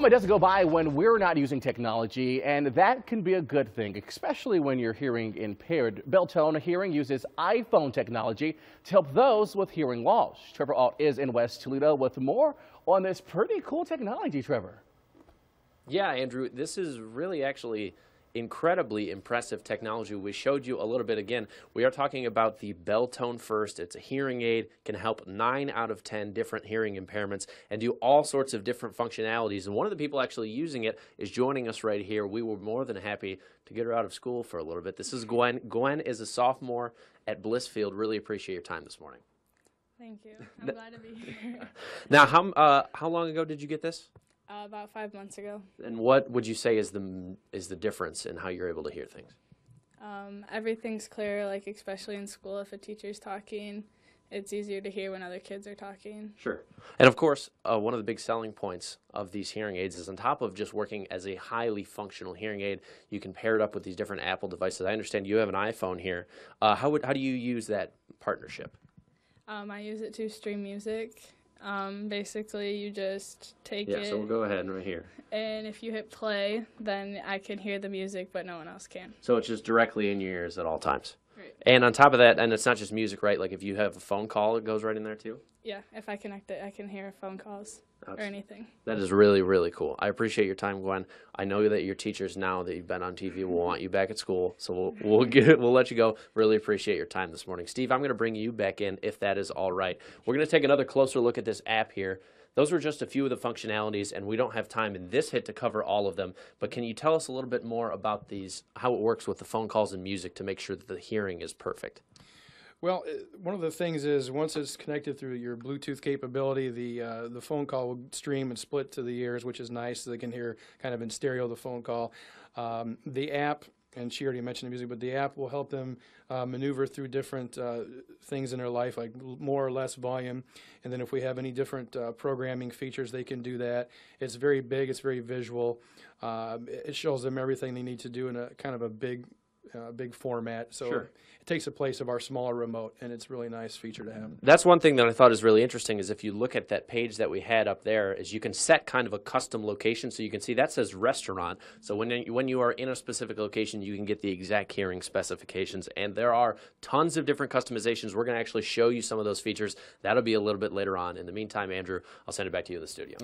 It doesn't go by when we're not using technology, and that can be a good thing, especially when you're hearing impaired. Beltone Hearing uses iPhone technology to help those with hearing loss. Trevor Alt is in West Toledo with more on this pretty cool technology, Trevor. Yeah, Andrew, this is really actually incredibly impressive technology. We showed you a little bit. Again, we are talking about the Beltone First. It's a hearing aid, can help 9 out of 10 different hearing impairments and do all sorts of different functionalities. And one of the people actually using it is joining us right here. We were more than happy to get her out of school for a little bit. This is Gwen. Gwen is a sophomore at Blissfield. Really appreciate your time this morning. Thank you. I'm glad to be here. Now, how long ago did you get this? About 5 months ago. And what would you say is the difference in how you're able to hear things? Everything's clear, like especially in school. If a teacher's talking, it's easier to hear when other kids are talking. Sure. And of course, one of the big selling points of these hearing aids is on top of just working as a highly functional hearing aid, you can pair it up with these different Apple devices. I understand you have an iPhone here. How do you use that partnership? I use it to stream music. Basically, you just take it. Yeah, so we'll go ahead right here. And if you hit play, then I can hear the music, but no one else can. So it's just directly in your ears at all times. Right. And on top of that, and it's not just music, right? Like if you have a phone call, it goes right in there too? Yeah, if I connect it, I can hear phone calls or anything. That is really, really cool. I appreciate your time, Gwen. I know that your teachers, now that you've been on TV, will want you back at school, so we'll let you go. Really appreciate your time this morning. Steve, I'm going to bring you back in if that is all right. We're going to take another closer look at this app here. Those were just a few of the functionalities, and we don't have time in this hit to cover all of them. But can you tell us a little bit more about these, how it works with the phone calls and music to make sure that the hearing is perfect? Well, one of the things is once it's connected through your Bluetooth capability, the phone call will stream and split to the ears, which is nice. So they can hear kind of in stereo the phone call. The app, and she already mentioned the music, but the app will help them maneuver through different things in their life, like more or less volume. And then if we have any different programming features, they can do that. It's very big. It's very visual. It shows them everything they need to do in a kind of a big format. So Sure. It takes the place of our smaller remote, and it's a really nice feature to have. That's one thing that I thought is really interesting is if you look at that page that we had up there, is you can set kind of a custom location. So you can see that says restaurant. So when you are in a specific location, you can get the exact hearing specifications. And there are tons of different customizations. We're going to actually show you some of those features. That'll be a little bit later on. In the meantime, Andrew, I'll send it back to you in the studio.